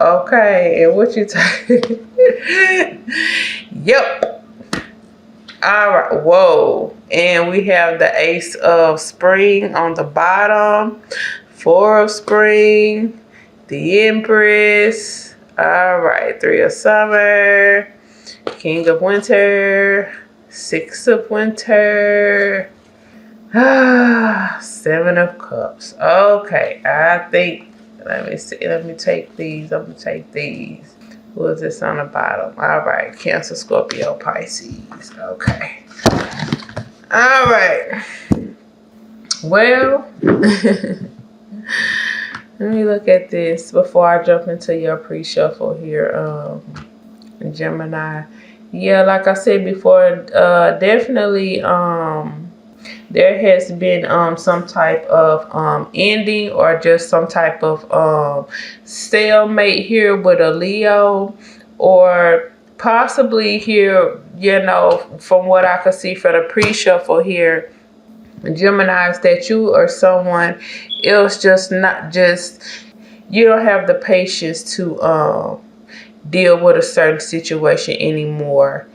Okay, and what you take? Yep. All right. Whoa. And we have the Ace of Spring on the bottom. Four of Spring. The Empress. All right. Three of Summer. King of Winter. Six of Winter. Seven of Cups. Okay. I think, let me see. Let me take these. I'm going to take these. Who is this on the bottom? All right. Cancer, Scorpio, Pisces. Okay. All right. Well, let me look at this before I jump into your pre-shuffle here, Gemini. Yeah, like I said before, definitely there has been some type of ending or just some type of stalemate here with a Leo, or possibly here, you know, from what I could see for the pre-shuffle here, Geminis, that you or someone else you don't have the patience to deal with a certain situation anymore.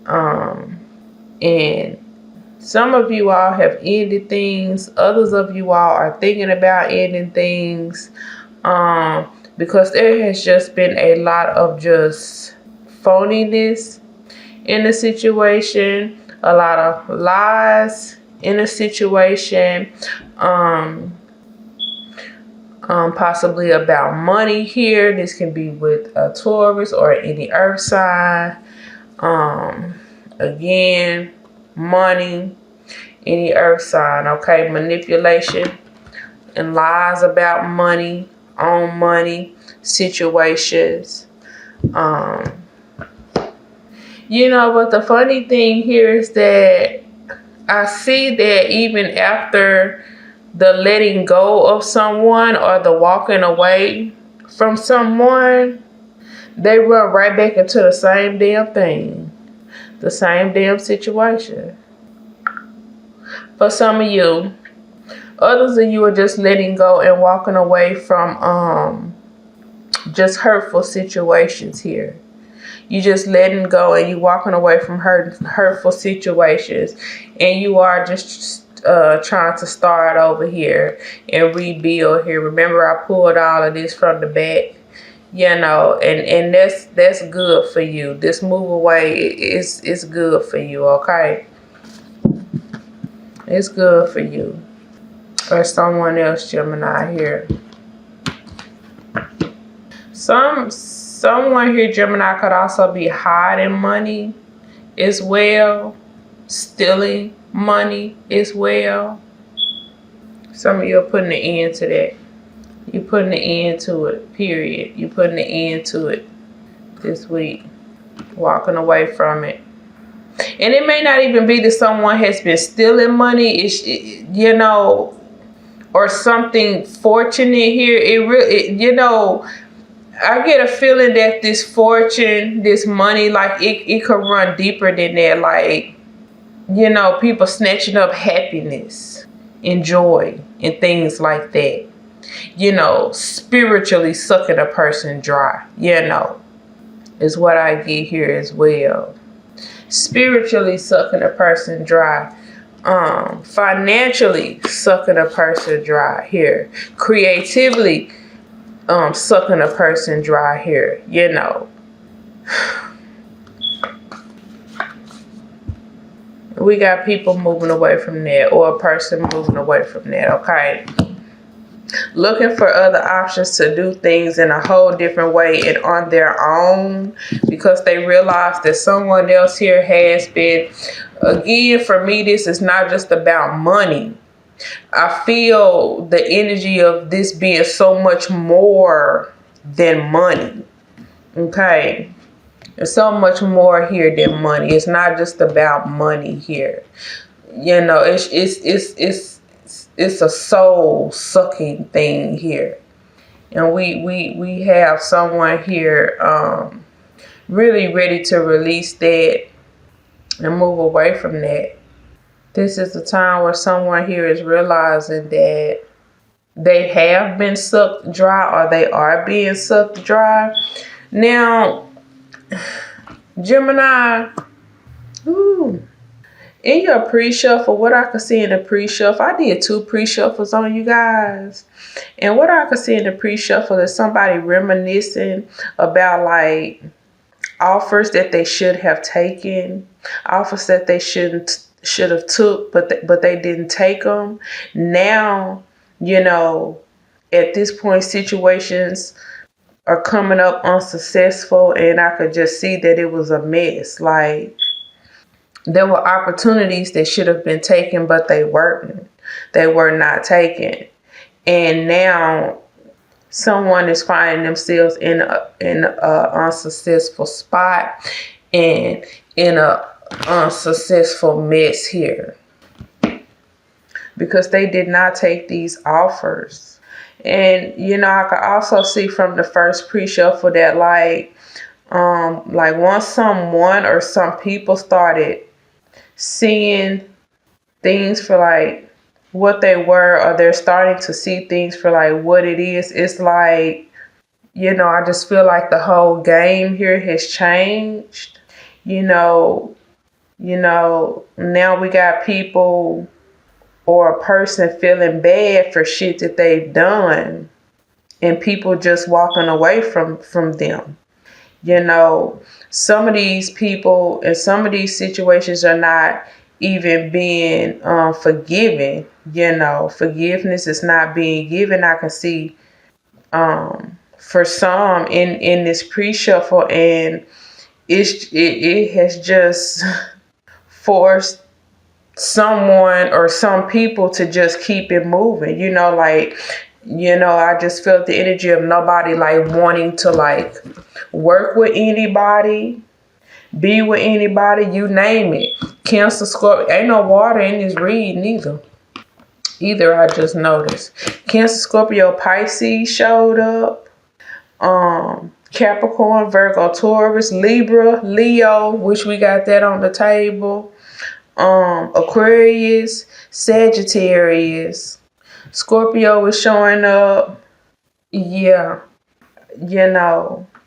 And some of you all have ended things. Others of you all are thinking about ending things. Because there has just been a lot of just phoniness in the situation. A lot of lies in a situation. Possibly about money here. This can be with a Taurus or any earth sign. Again, money, any earth sign. Okay, manipulation and lies about money, on money, situations. You know, but the funny thing here is that I see that even after the letting go of someone or the walking away from someone, they run right back into the same damn thing, the same damn situation. For some of you, others of you are just letting go and walking away from just hurtful situations here. You just letting go and you walking away from hurtful situations, and you are just trying to start over here and rebuild here. Remember, I pulled all of this from the back, you know, and that's good for you. This move away is good for you, okay? It's good for you or someone else, Gemini here. Someone here, Gemini, could also be hiding money as well, stealing money as well. Some of you are putting an end to that. You're putting an end to it, period. You're putting an end to it this week, walking away from it. And it may not even be that someone has been stealing money, you know, or something fortunate here. You know, I get a feeling that this fortune, this money, like it could run deeper than that. Like, you know, people snatching up happiness and joy and things like that. You know, spiritually sucking a person dry, you know, is what I get here as well. Spiritually sucking a person dry. Financially sucking a person dry here. Creatively sucking a person dry here, you know. We got people moving away from that, or a person moving away from that, okay? Looking for other options to do things in a whole different way and on their own, because they realize that someone else here has been, again, for me, this is not just about money. I feel the energy of this being so much more than money. Okay. There's so much more here than money. It's not just about money here. You know, it's a soul sucking thing here. And we have someone here really ready to release that and move away from that. This is the time where someone here is realizing that they have been sucked dry or they are being sucked dry. Now, Gemini, in your pre-shuffle, what I could see in the pre-shuffle, I did 2 pre-shuffles on you guys. And what I could see in the pre-shuffle is somebody reminiscing about like offers that they should have taken, offers that they should have took, but they didn't take them. Now, at this point, situations are coming up unsuccessful, and I could just see that it was a mess. Like, there were opportunities that should have been taken, but they weren't. They were not taken. And now someone is finding themselves in a unsuccessful spot and in a unsuccessful mess here because they did not take these offers. And I could also see from the first pre-shuffle that like once someone or some people started seeing things for like what they were, or they're starting to see things for like what it is, it's like, I just feel like the whole game here has changed. Now we got people or a person feeling bad for shit that they've done and people just walking away from them. Some of these people and some of these situations are not even being forgiven. Forgiveness is not being given. I can see for some in this pre-shuffle, and it has just forced someone or some people to just keep it moving. I just felt the energy of nobody like wanting to like work with anybody, be with anybody, you name it. Cancer, Scorpio, ain't no water in this reading either. I just noticed. Cancer, Scorpio, Pisces showed up. Capricorn, Virgo, Taurus, Libra, Leo, which we got that on the table. Aquarius, Sagittarius, Scorpio is showing up. Yeah,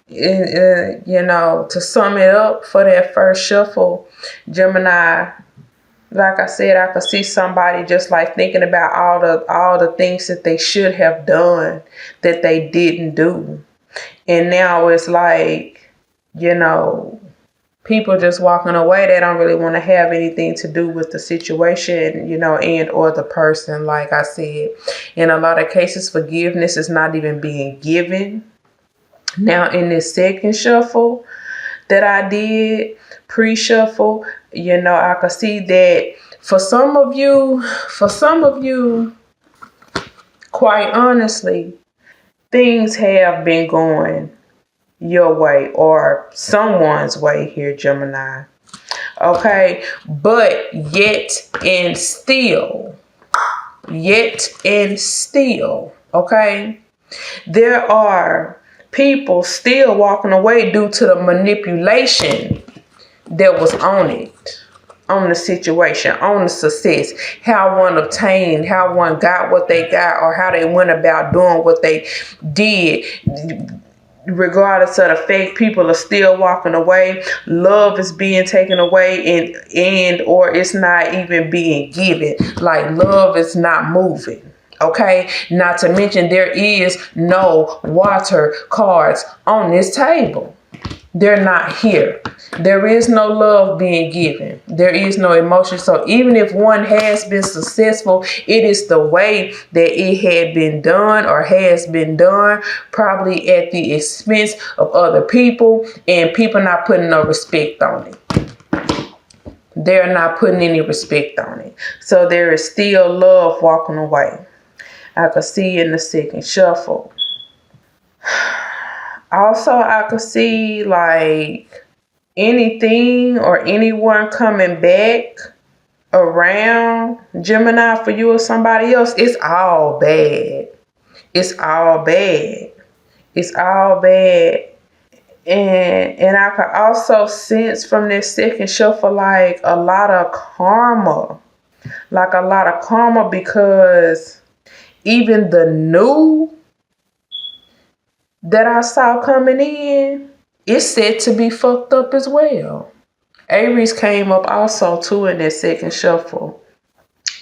to sum it up for that first shuffle, Gemini, like I said, I could see somebody just like thinking about all the things that they should have done that they didn't do. And now it's like, people just walking away. They don't really want to have anything to do with the situation, and or the person. Like I said, in a lot of cases, forgiveness is not even being given. Now, in this second shuffle that I did, pre-shuffle, I could see that for some of you, quite honestly, things have been going your way or someone's way here, Gemini. Okay, but yet and still, okay, there are people still walking away due to the manipulation that was on it, on the situation, on the success, how one obtained, how one got what they got, or how they went about doing what they did. Regardless of the fake, people are still walking away. Love is being taken away and or it's not even being given. Like, love is not moving. Okay, not to mention there is no water cards on this table. They're not here. There is no love being given. There is no emotion. So even if one has been successful, it is the way that it had been done or has been done, probably at the expense of other people, and people not putting no respect on it. They're not putting any respect on it. So there is still love walking away. I could see in the second shuffle. Also, I could see like anything or anyone coming back around Gemini for you or somebody else. It's all bad. It's all bad. It's all bad. And I could also sense from this second shuffle like a lot of karma. Like a lot of karma, because even the new that I saw coming in is set to be fucked up as well. Aries came up also too in that second shuffle.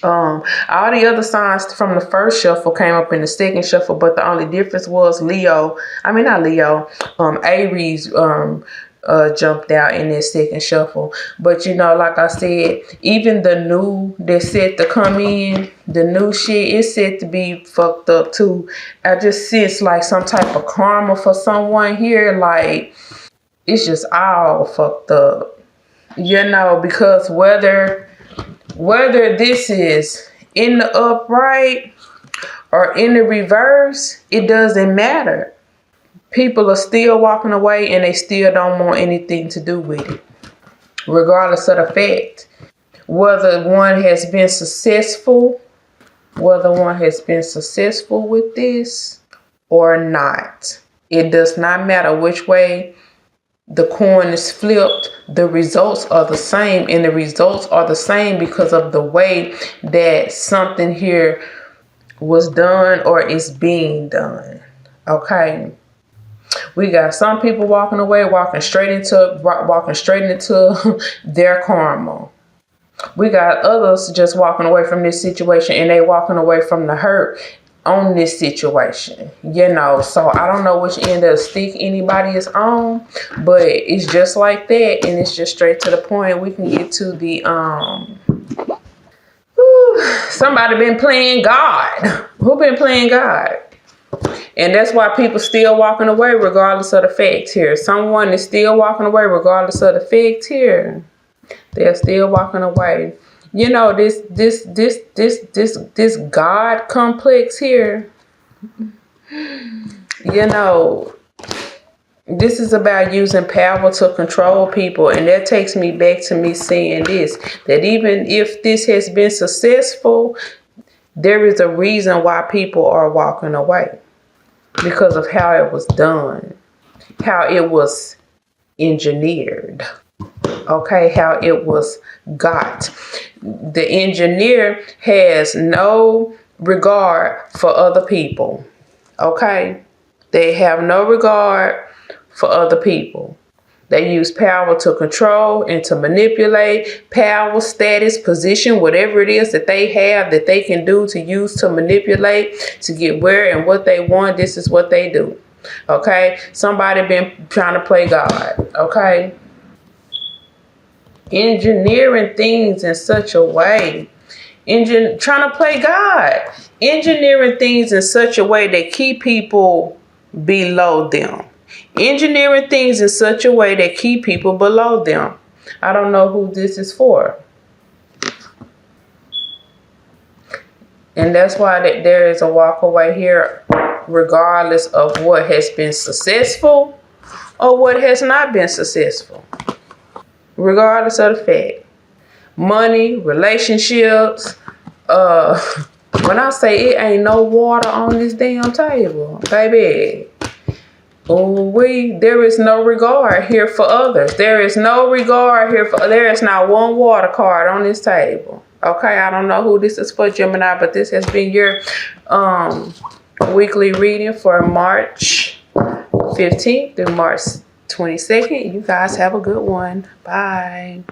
All the other signs from the first shuffle came up in the second shuffle, but the only difference was Aries jumped out in that second shuffle. But you know, like I said, even the new that's set to come in, the new shit is set to be fucked up too. I just sense like some type of karma for someone here. Like, it's just all fucked up, you know, because whether this is in the upright or in the reverse, it doesn't matter. People are still walking away and they still don't want anything to do with it, regardless of the fact. Whether one has been successful with this or not. It does not matter which way the coin is flipped, the results are the same, and the results are the same because of the way that something here was done or is being done. Okay, we got some people walking away, walking straight into their karma. We got others just walking away from this situation and they walking away from the hurt on this situation, you know. So I don't know which end of the stick anybody is on, but it's just like that, and it's just straight to the point. We can get to the somebody been playing God. Who been playing God? And that's why people still walking away regardless of the facts here. Someone is still walking away regardless of the facts here. They're still walking away. You know, this God complex here, you know, this is about using power to control people. And that takes me back to me saying this, that even if this has been successful, there is a reason why people are walking away, because of how it was done, how it was engineered. Okay, how it was got. The engineer has no regard for other people. Okay, they have no regard for other people. They use power to control and to manipulate. Power, status, position, whatever it is that they have that they can do to use to manipulate to get where and what they want. This is what they do. Okay, somebody been trying to play God. Okay, engineering things in such a way, trying to play God, engineering things in such a way that keep people below them, engineering things in such a way that keep people below them. I don't know who this is for. And that's why there is a walk away here, regardless of what has been successful or what has not been successful. Regardless of the fact. Money, relationships. When I say it ain't no water on this damn table, baby. There is no regard here for others. There is no regard here for, there is not one water card on this table. Okay, I don't know who this is for, Gemini, but this has been your weekly reading for March 15th through March 22nd. You guys have a good one. Bye.